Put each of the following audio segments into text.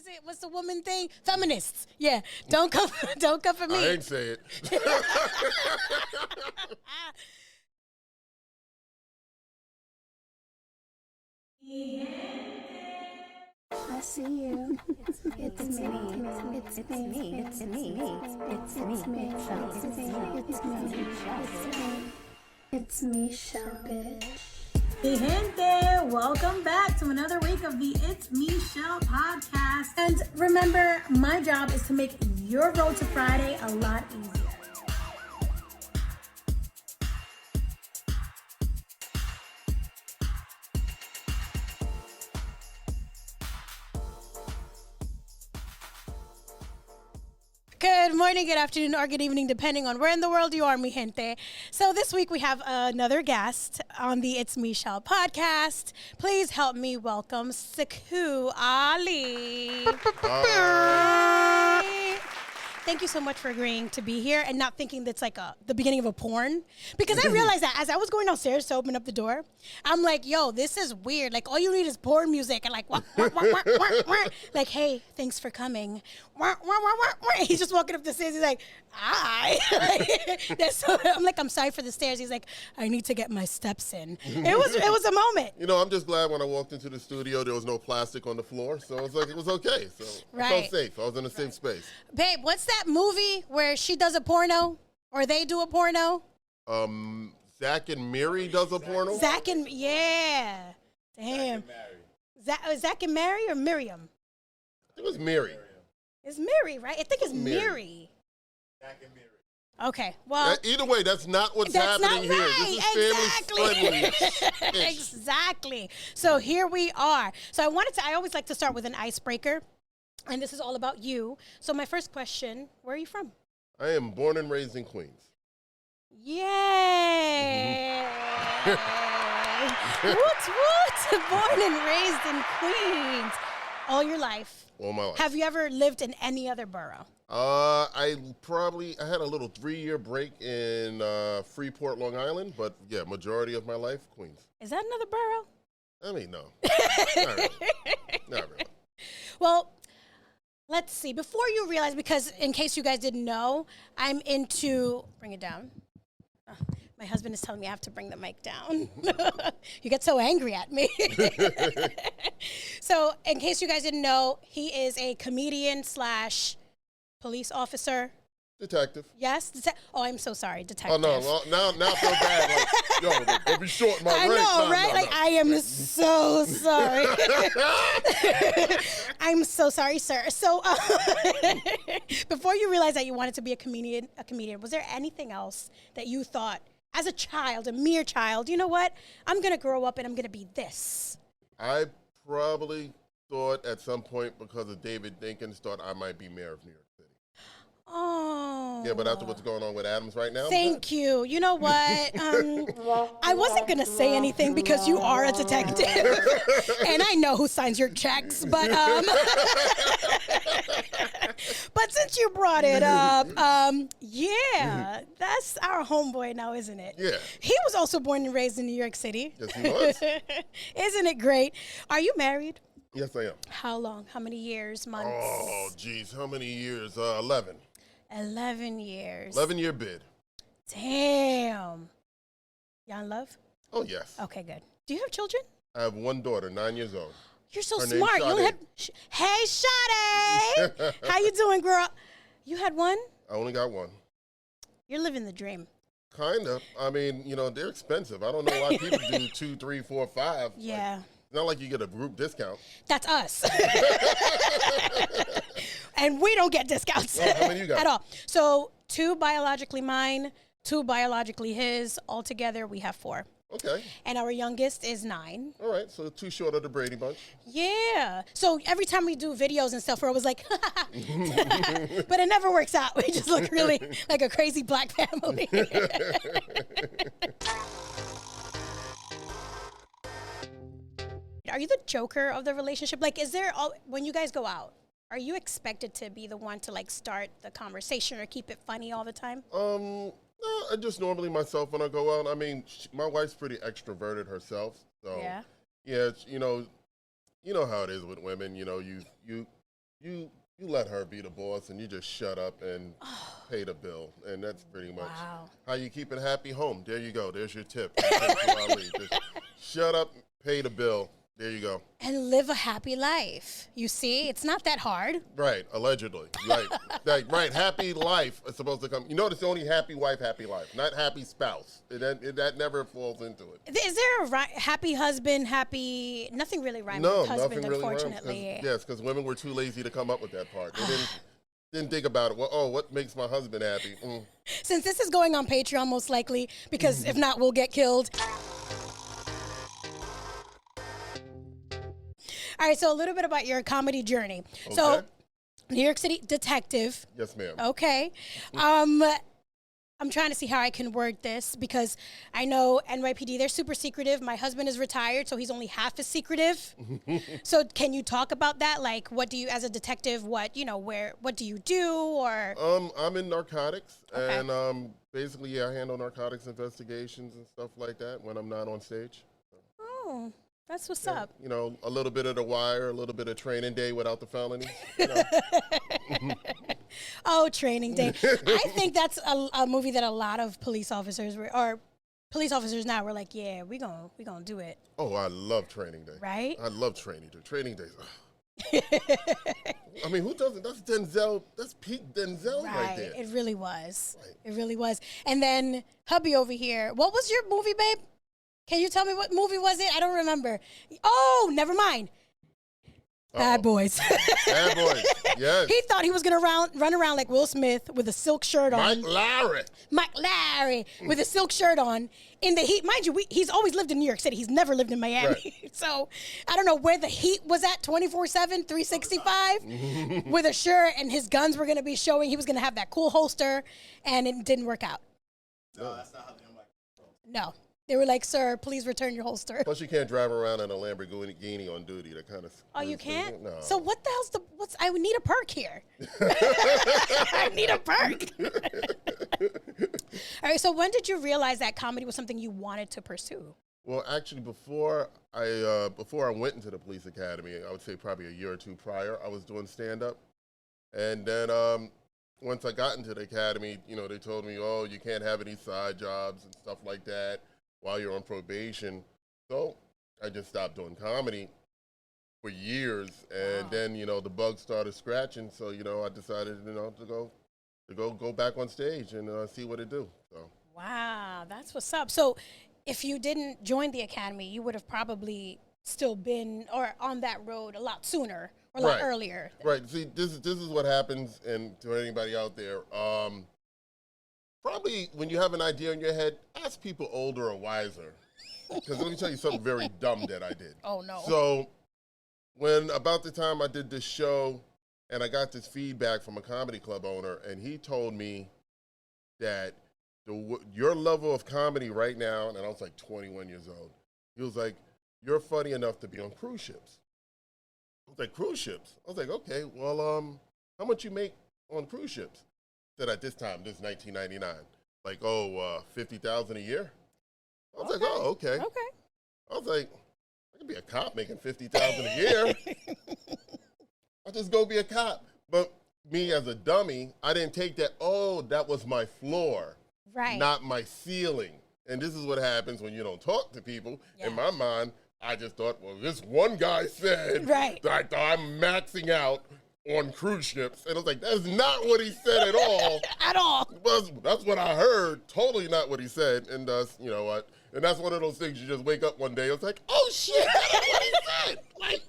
it? What's the woman thing? Feminists. Yeah. Don't come for me. I ain't say it. I see you. It's me. It's me. It's me. It's me. It's me. It's me, Shelle, bitch. Hey gente, welcome back to another week of the It's Me, Shelle podcast. And remember, my job is to make your road to Friday a lot easier. Good morning, good afternoon, or good evening, depending on where in the world you are, mi gente. So this week we have another guest on the It's Me, Shelle podcast. Please help me welcome Sekou Ali. Hi. Thank you so much for agreeing to be here and not thinking that's like the beginning of a porn. Because I realized that as I was going downstairs to open up the door, I'm like, yo, this is weird. Like, all you need is porn music. And like, wah, wah, wah, wah, wah, wah. Like, hey, thanks for coming. Wah, wah, wah, wah, wah. He's just walking up the stairs. He's like, hi. I'm like, I'm sorry for the stairs. He's like, I need to get my steps in. It was a moment. You know, I'm just glad when I walked into the studio, there was no plastic on the floor. So it was okay. So I felt safe. I was in a safe space. Babe, what's that movie where she does a porno or they do a porno? Zach and Miri does a porno? Zach and, yeah. Damn. Zach and Mary or Miriam? It was Miri. It's Miri, right? I think it's Miri. Zach and Miri. Okay, well. Either way, that's not what's happening here. This is family friendly. Exactly. So here we are. So I always like to start with an icebreaker. And this is all about you. So my first question, where are you from? I am born and raised in Queens. Yay! Woot woot! Born and raised in Queens. All your life. All my life. Have you ever lived in any other borough? I had a little 3-year break in Freeport, Long Island, but yeah, majority of my life, Queens. Is that another borough? I mean, no. Not really. Well, let's see. Before you realize, because in case you guys didn't know, I'm into, bring it down. My husband is telling me I have to bring the mic down. You get so angry at me. So in case you guys didn't know, he is a comedian / police officer. Detective. Yes? Oh, I'm so sorry, detective. Oh, no. Well, now I feel bad. Like, yo, don't be short my I rank. know, right? Like, I am so sorry. I'm so sorry, sir. So, before you realized that you wanted to be a comedian, was there anything else that you thought, as a child, a mere child, you know what? I'm going to grow up and I'm going to be this. I probably thought at some point, because of David Dinkins, thought I might be mayor of New York City. Oh. Yeah, but after what's going on with Adams right now. Thank you. You know what? I wasn't going to say anything because you are a detective. And I know who signs your checks. But but since you brought it up, yeah, that's our homeboy now, isn't it? Yeah. He was also born and raised in New York City. Yes, he was. Isn't it great? Are you married? Yes, I am. How long? How many years, months? Oh, geez. How many years? 11. 11 years. 11-year bid. Damn. Y'all in love? Oh, yes. Okay, good. Do you have children? I have one daughter, 9 years old. You're so Her name's smart. You only had, Sade. hey, Sade. How you doing, girl? You had one? I only got one. You're living the dream. Kind of. I mean, you know, they're expensive. I don't know why people do 2, 3, 4, 5. Yeah. Like, it's not like you get a group discount. That's us. And we don't get discounts How many you got? at all. So 2 biologically mine, 2 biologically his. Altogether, we have 4. Okay. And our youngest is 9. All right. So 2 short of the Brady Bunch. Yeah. So every time we do videos and stuff, we're always like, but it never works out. We just look really like a crazy black family. Are you the joker of the relationship? Like, when you guys go out, are you expected to be the one to like start the conversation or keep it funny all the time? No, I just normally myself when I go out. I mean, my wife's pretty extroverted herself, so yeah, you know how it is with women. You know, you you let her be the boss and you just shut up and pay the bill. And that's pretty much how you keep a happy home. There you go. There's your tip. Just shut up, pay the bill. There you go. And live a happy life. You see, it's not that hard. Right, allegedly. Right, happy life is supposed to come. You notice only happy wife, happy life, not happy spouse. That never falls into it. Is there a happy husband, happy, nothing really rhymes with husband, nothing really unfortunately. Rhymes. Yes, because women were too lazy to come up with that part. They didn't think about it. Well, what makes my husband happy? Since this is going on Patreon, most likely, because if not, we'll get killed. All right, so a little bit about your comedy journey. Okay. So, New York City detective. Yes, ma'am. Okay. I'm trying to see how I can word this because I know NYPD, they're super secretive. My husband is retired, so he's only half as secretive. So can you talk about that? Like, what do you, as a detective, what do you do? Or I'm in narcotics, and basically, I handle narcotics investigations and stuff like that when I'm not on stage. Oh. That's what's up. You know, a little bit of The Wire, a little bit of Training Day without the felony. Oh, Training Day. I think that's a movie that a lot of police officers now were like, yeah, we gonna do it. Oh, I love Training Day. Right? I love Training Day. Training Days. I mean, who doesn't? That's Denzel. That's peak Denzel right there. It really was. Right. It really was. And then hubby over here. What was your movie, babe? Can you tell me what movie was it? I don't remember. Oh, never mind. Bad Boys. Bad Boys, yes. He thought he was going to run around like Will Smith with a silk shirt on. Mike Larry with a silk shirt on in the heat. Mind you, he's always lived in New York City. He's never lived in Miami. Right. So I don't know where the heat was at 24/7, 365 with a shirt, and his guns were going to be showing. He was going to have that cool holster, and it didn't work out. No, that's not how they No. They were like, sir, please return your holster. Plus, you can't drive around in a Lamborghini on duty. That kind of. Oh, you can't? No. So what the hell's I would need a perk here. I need a perk. All right, so when did you realize that comedy was something you wanted to pursue? Well, actually, before I went into the police academy, I would say probably a year or two prior, I was doing stand-up. And then once I got into the academy, they told me, oh, you can't have any side jobs and stuff like that while you're on probation. So I just stopped doing comedy for years, and then the bug started scratching. So I decided to go back on stage and see what it do. So wow, that's what's up. So if you didn't join the academy, you would have probably still been or on that road a lot sooner or a lot earlier. Right. See, this is what happens, and to anybody out there. Probably when you have an idea in your head, ask people older or wiser. Because let me tell you something very dumb that I did. Oh, no. So when about the time I did this show, and I got this feedback from a comedy club owner, and he told me that your level of comedy right now, and I was like 21 years old, he was like, you're funny enough to be on cruise ships. I was like, cruise ships? I was like, okay, well, how much you make on cruise ships? Said at this time, this is 1999, like, $50,000 a year. I was like, oh, okay. Okay. I was like, I could be a cop making $50,000 a year. I'll just go be a cop. But me as a dummy, I didn't take that, that was my floor, not my ceiling. And this is what happens when you don't talk to people. Yeah. In my mind, I just thought, well, this one guy said that I'm maxing out on cruise ships. And I was like, that's not what he said at all. At all. That's what I heard. Totally not what he said. And you know what? And that's one of those things you just wake up one day. It's like, oh, shit, that's what he said. Like,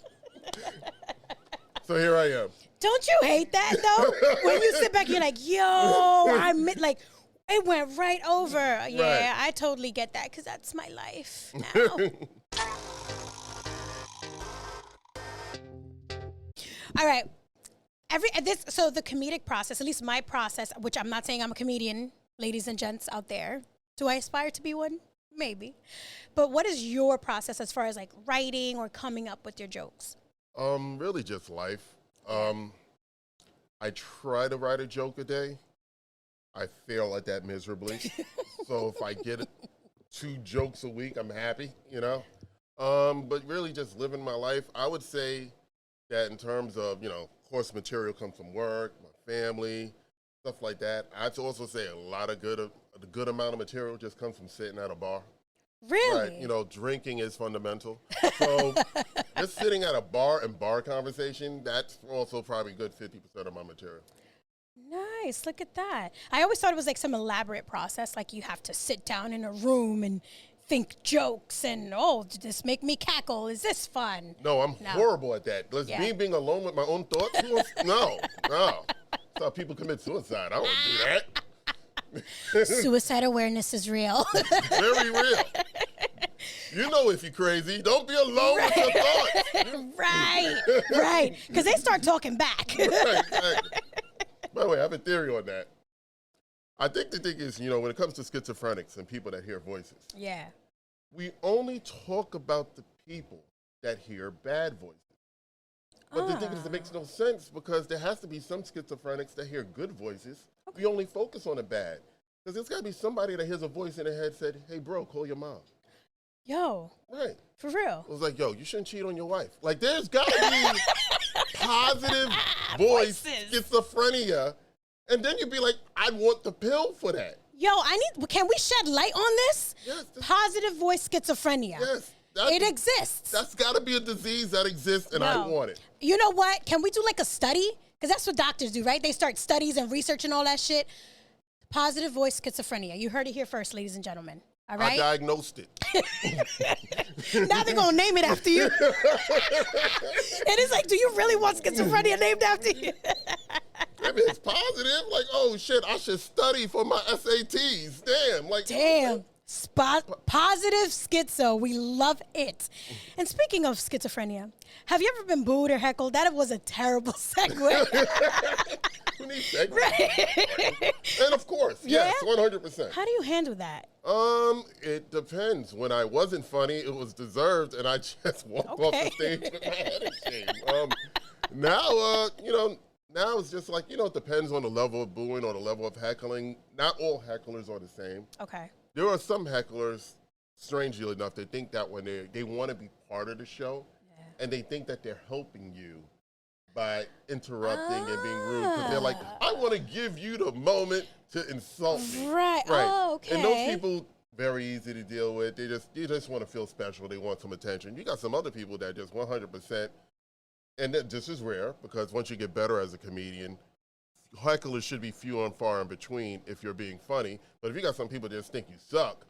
so here I am. Don't you hate that, though? When you sit back, you're like, yo, like, it went right over. Yeah, I totally get that because that's my life now. All right. So the comedic process, at least my process, which I'm not saying I'm a comedian, ladies and gents out there. Do I aspire to be one? Maybe. But what is your process as far as like writing or coming up with your jokes? Really just life. I try to write a joke a day. I fail at that miserably. So if I get 2 jokes a week, I'm happy, But really just living my life. I would say that in terms of, course material comes from work, my family, stuff like that. I'd also say a good amount of material just comes from sitting at a bar. Really? Right, drinking is fundamental. So just sitting at a bar and bar conversation, that's also probably a good 50% of my material. Nice. Look at that. I always thought it was like some elaborate process, like you have to sit down in a room and think jokes and, did this make me cackle? Is this fun? No, I'm horrible at that. Me being alone with my own thoughts? No. That's how people commit suicide. I don't do that. Suicide awareness is real. Very real. You know if you're crazy, don't be alone with your thoughts. Right. Because they start talking back. Right. By the way, I have a theory on that. I think the thing is, when it comes to schizophrenics and people that hear voices, we only talk about the people that hear bad voices. But the thing is, it makes no sense because there has to be some schizophrenics that hear good voices. Okay. We only focus on the bad. Because there's got to be somebody that hears a voice in their head said, hey, bro, call your mom. Yo. Right. For real. It was like, yo, you shouldn't cheat on your wife. Like, there's got to be positive voice schizophrenia. And then you'd be like, I want the pill for that. Yo, can we shed light on this? Yes. Positive voice schizophrenia. Yes. It exists. That's got to be a disease that exists, and I want it. You know what? Can we do like a study? Because that's what doctors do, right? They start studies and research and all that shit. Positive voice schizophrenia. You heard it here first, ladies and gentlemen. All right? I diagnosed it. Now they're going to name it after you. And it's like, do you really want schizophrenia named after you? Maybe it's positive. Like, oh, shit, I should study for my SATs. Damn. Positive schizo. We love it. And speaking of schizophrenia, have you ever been booed or heckled? That was a terrible segue. Who needs segue? Right. And of course, yes, 100%. How do you handle that? It depends. When I wasn't funny, it was deserved, and I just walked off the stage with my head in shame. Now, now it's just like, it depends on the level of booing or the level of heckling. Not all hecklers are the same. Okay. There are some hecklers, strangely enough, they think that when they want to be part of the show, and they think that they're helping you by interrupting and being rude. Because they're like, I want to give you the moment to insult me. Right. Oh, okay. And those people, very easy to deal with. They just want to feel special. They want some attention. You got some other people that just 100%, and this is rare because once you get better as a comedian, hecklers should be few and far in between if you're being funny. But if you got some people that just think you suck,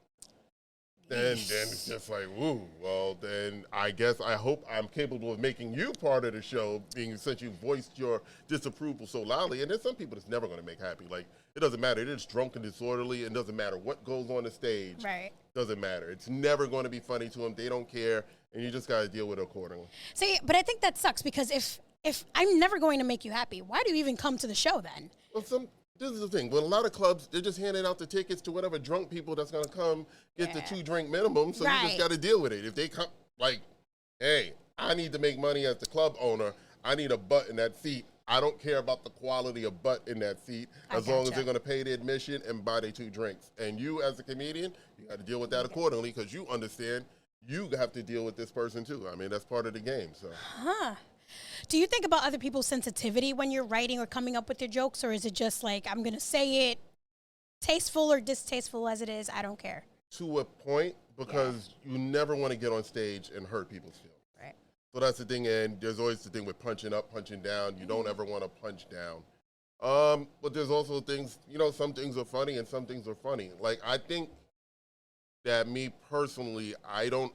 then it's just like, woo. Well, then I hope I'm capable of making you part of the show, since you voiced your disapproval so loudly. And there's some people that's never going to make happy. Like, it doesn't matter. They're just drunk and disorderly. It doesn't matter what goes on the stage. Right. Doesn't matter. It's never going to be funny to them. They don't care. And you just got to deal with it accordingly. See, but I think that sucks because if I'm never going to make you happy, why do you even come to the show then? Well, this is the thing. Well, a lot of clubs, they're just handing out the tickets to whatever drunk people that's going to come get the 2-drink minimum. So you just got to deal with it. If they come, like, hey, I need to make money as the club owner. I need a butt in that seat. I don't care about the quality of butt in that seat as long as they're going to pay the admission and buy their 2 drinks. And you, as a comedian, you got to deal with that accordingly because you understand you have to deal with this person too. I mean, that's part of the game. So. Do you think about other people's sensitivity when you're writing or coming up with your jokes, or is it just like, I'm going to say it tasteful or distasteful as it is, I don't care? To a point, because you never want to get on stage and hurt people's feelings. Right. So that's the thing, and there's always the thing with punching up, punching down. You don't ever want to punch down. But there's also things, some things are funny and some things are funny. Like, I think that me personally, I don't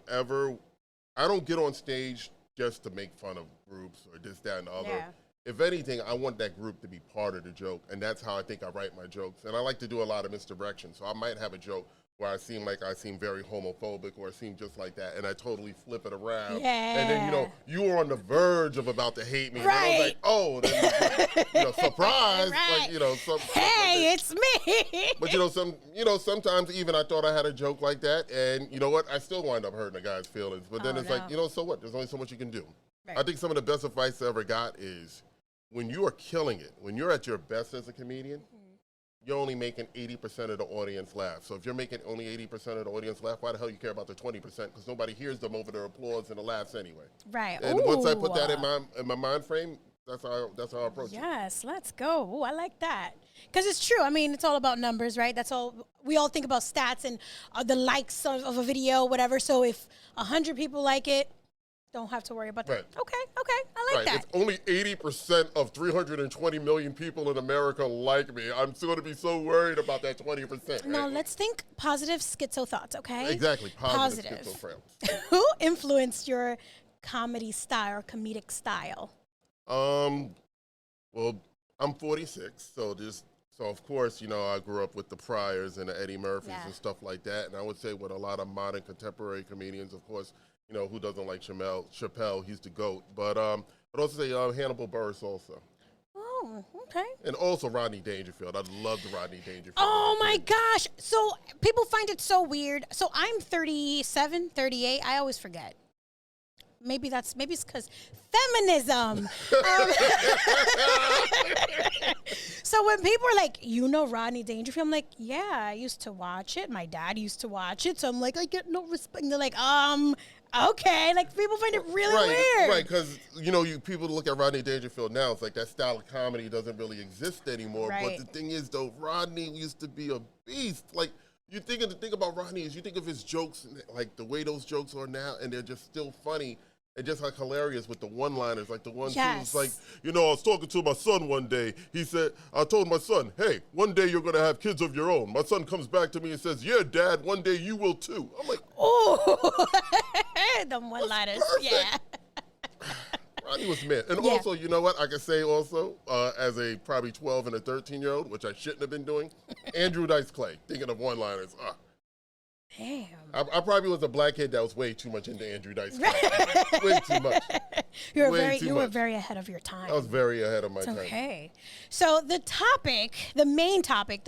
get on stage just to make fun of groups or this, that, and the other. Yeah. If anything, I want that group to be part of the joke, and that's how I think I write my jokes. And I like to do a lot of misdirection, so I might have a joke where I seem very homophobic or I seem just like that, and I totally flip it around. Yeah. And then, you were on the verge of about to hate me. Right. And I was like, oh, then, surprise. Right. Like, hey, it's me. But, sometimes even I thought I had a joke like that, and you know what? I still wind up hurting a guy's feelings. But then like, so what? There's only so much you can do. Right. I think some of the best advice I ever got is when you are killing it, when you're at your best as a comedian, you're only making 80% of the audience laugh. So if you're making only 80% of the audience laugh, why the hell you care about the 20%? Because nobody hears them over the applause and the laughs anyway. Right. And once I put that in my mind frame, that's how I approach it. Yes, let's go. Ooh, I like that. Because it's true. I mean, it's all about numbers, right? That's all. We all think about stats and the likes of a video, whatever. So if 100 people like it, don't have to worry about that. Right. Okay, I like that. If only 80% of 320 million people in America like me, I'm still going to be so worried about that 20%. Now, let's think positive schizo thoughts, okay? Exactly, positive. Schizophrenics. Who influenced your comedy style or comedic style? Well, I'm 46, so of course, I grew up with the Pryors and the Eddie Murphys and stuff like that. And I would say with a lot of modern contemporary comedians, of course, who doesn't like Chappelle? He's the GOAT. But also say Hannibal Buress also. Oh, okay. And also Rodney Dangerfield. I loved Rodney Dangerfield. Oh, my gosh. So people find it so weird. So I'm 37, 38. I always forget. Maybe it's because feminism. So when people are like, Rodney Dangerfield, I'm like, yeah, I used to watch it. My dad used to watch it. So I'm like, I get no respect. And they're like, okay. Like, people find it really weird. Right, because, people look at Rodney Dangerfield now, it's like that style of comedy doesn't really exist anymore. Right. But the thing is, though, Rodney used to be a beast. Like, the thing about Rodney is you think of his jokes, like the way those jokes are now, and they're just still funny. And just like hilarious with the one-liners, like the ones who's like, I was talking to my son one day. He said, I told my son, hey, one day you're going to have kids of your own. My son comes back to me and says, yeah, Dad, one day you will too. I'm like, oh, the one-liners, yeah. Rodney was man. And also, you know what? I can say also, as a probably 12 and a 13-year-old, which I shouldn't have been doing, Andrew Dice Clay, thinking of one-liners. Damn. I probably was a black kid that was way too much into Andrew Dice Clay. Way too much. You were very ahead of your time. I was very ahead of my time. Okay. So the main topic,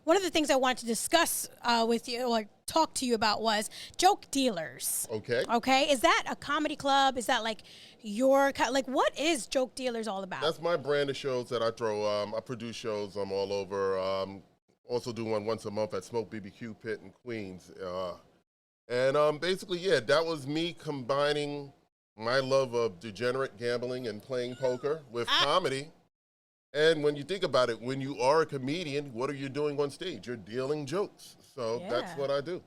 one of the things I wanted to discuss with you or talk to you about was joke dealers. Okay. Okay. Is that a comedy club? Is that like what is Joke Dealers all about? That's my brand of shows that I throw. I produce shows all over. Also do one once a month at Smoke BBQ Pit in Queens. Basically, that was me combining my love of degenerate gambling and playing poker with comedy. And when you think about it, when you are a comedian, what are you doing on stage? You're dealing jokes. So that's what I do.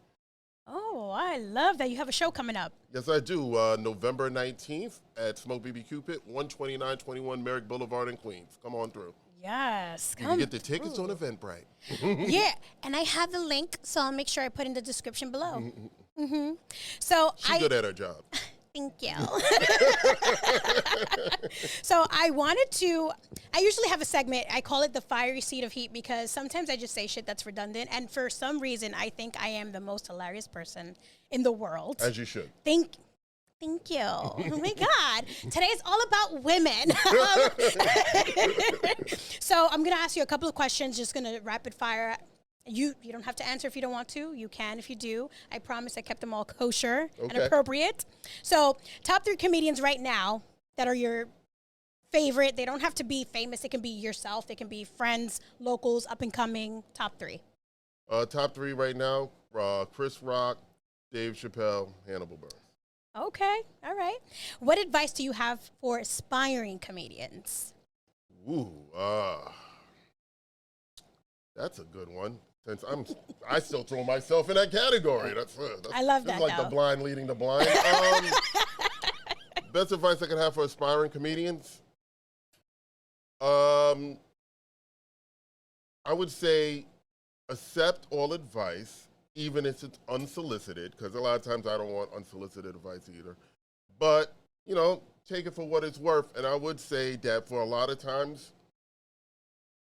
Oh, I love that. You have a show coming up. Yes, I do. November 19th at Smoke BBQ Pit, 12921 Merrick Boulevard in Queens. Come on through. Yes. You can get the tickets on Eventbrite. Yeah, and I have the link, so I'll make sure I put in the description below. Mm-hmm. So She's good at her job. Thank you. So I usually have a segment, I call it the fiery seat of heat, because sometimes I just say shit that's redundant, and for some reason, I think I am the most hilarious person in the world. As you should. Thank you. Oh my God. Today's all about women. So I'm going to ask you a couple of questions, just going to rapid fire. You don't have to answer if you don't want to. You can if you do. I promise I kept them all kosher and appropriate. So top 3 comedians right now that are your favorite. They don't have to be famous. It can be yourself. They can be friends, locals, up and coming. Top 3. Top 3 right now, Chris Rock, Dave Chappelle, Hannibal Buress. Okay, all right. What advice do you have for aspiring comedians? Ooh, that's a good one. Since I still throw myself in that category. That's I love that. It's like though. the blind leading the blind. Best advice I could have for aspiring comedians. I would say accept all advice, even if it's unsolicited, because a lot of times I don't want unsolicited advice either. But, take it for what it's worth. And I would say that for a lot of times,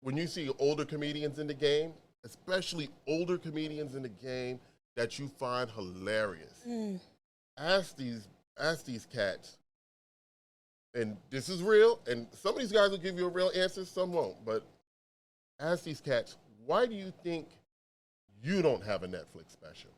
when you see older comedians in the game, especially older comedians in the game that you find hilarious, ask these cats, and this is real, and some of these guys will give you a real answer, some won't, but ask these cats, why do you think you don't have a Netflix special?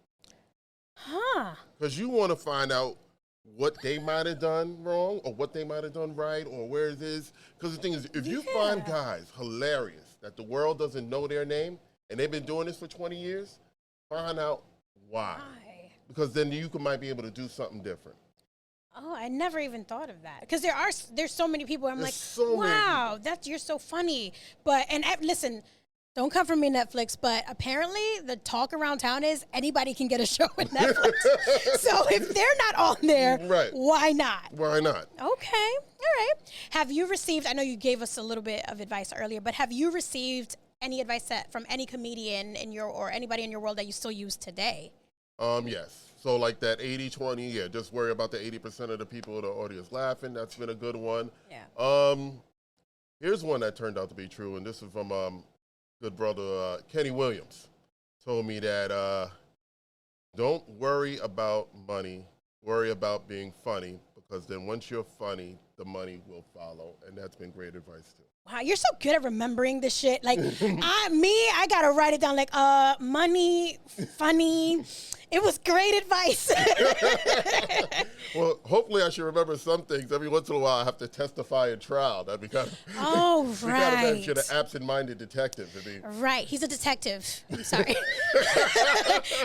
Huh. Because you want to find out what they might have done wrong or what they might have done right or where it is. Because the thing is, if you find guys hilarious that the world doesn't know their name and they've been doing this for 20 years, find out why. Because then you might be able to do something different. Oh, I never even thought of that. Because there's so many people. I'm like, so wow, you're so funny. But listen, don't come from me, Netflix. But apparently, the talk around town is anybody can get a show with Netflix. So if they're not on there, why not? Why not? Okay, all right. Have you received? I know you gave us a little bit of advice earlier, but have you received any advice from any comedian or anybody in your world that you still use today? Yes. So like that 80-20, just worry about the 80% of the people in the audience laughing. That's been a good one. Yeah. Here's one that turned out to be true, and this is from good brother Kenny Williams. Told me that don't worry about money, worry about being funny, because then once you're funny, the money will follow, and that's been great advice too. Wow, you're so good at remembering this shit. Like, I gotta write it down. Like, money, funny. It was great advice. Well, hopefully I should remember some things. Every once in a while, I have to testify in trial. That'd be kind of. Oh, right. You gotta mention an absent-minded detective. Right, he's a detective. I'm sorry.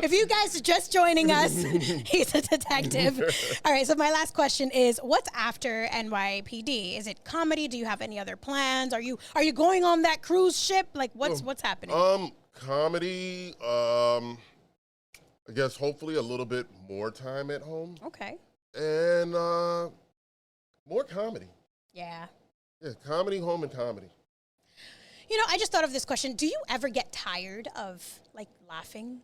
If you guys are just joining us, he's a detective. All right, so my last question is, what's after NYPD? Is it comedy? Do you have any other plans? Are you going on that cruise ship? Like, what's happening? Comedy. I guess hopefully a little bit more time at home. Okay. And more comedy. Yeah. Yeah, comedy, home, and comedy. You know, I just thought of this question. Do you ever get tired of, like, laughing?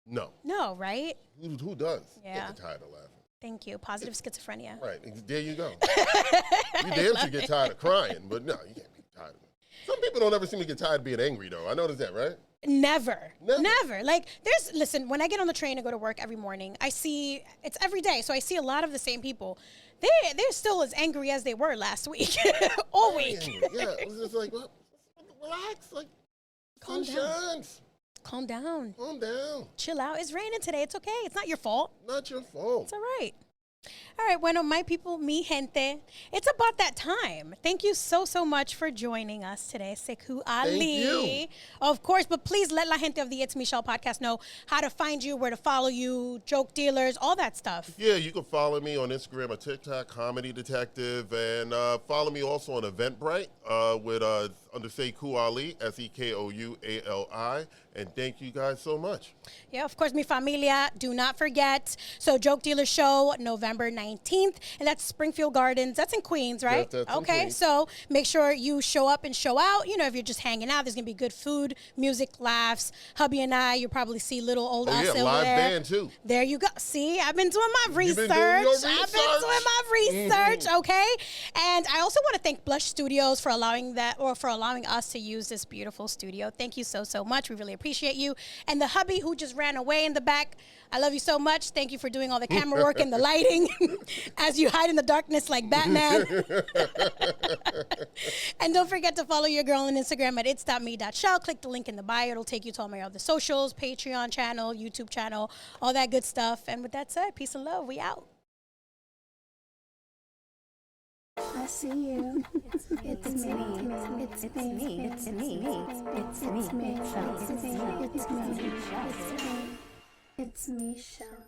No. No, right? Who does? Yeah. Get tired of laughing. Thank you. Positive schizophrenia. Right. There you go. You damn sure get tired of crying, but no, you can't be tired of it. Some people don't ever seem to get tired of being angry, though. I noticed that, right? Never. Like, listen, when I get on the train and go to work every morning, it's every day, so I see a lot of the same people. They're still as angry as they were last week, all week. Yeah, it was just like, well, relax, like, Calm down. Calm down. Calm down. Chill out. It's raining today. It's okay. It's not your fault. Not your fault. It's all right. All right, bueno, my people, mi gente, it's about that time. Thank you so much for joining us today, Sekou Ali. Thank you. Of course, but please let la gente of the It's Me Shelle podcast know how to find you, where to follow you, joke dealers, all that stuff. Yeah, you can follow me on Instagram or TikTok, Comedy Detective, and follow me also on Eventbrite with under Sekou Ali, SEKOUALI. And thank you guys so much. Yeah, of course, mi familia, do not forget. So, Joke Dealer Show, November 19th, and that's Springfield Gardens. That's in Queens, right? That's in okay, Queens. So make sure you show up and show out. You know, if you're just hanging out, there's going to be good food, music, laughs. Hubby and I, you'll probably see little old us over live there. band, too. There you go. See, I've been doing my research. I've been doing my research, okay? And I also want to thank Blush Studios for allowing us to use this beautiful studio. Thank you so much. We really appreciate you. And the hubby who just ran away in the back, I love you so much. Thank you for doing all the camera work and the lighting as you hide in the darkness like Batman. And don't forget to follow your girl on Instagram at itsmi.chelle. Click the link in the bio. It'll take you to all my other socials, Patreon channel, YouTube channel, all that good stuff. And with that said, peace and love. We out. I see you. It's me. It's me. It's me. It's me. It's me. It's me. It's me. It's me. It's me. Shelle.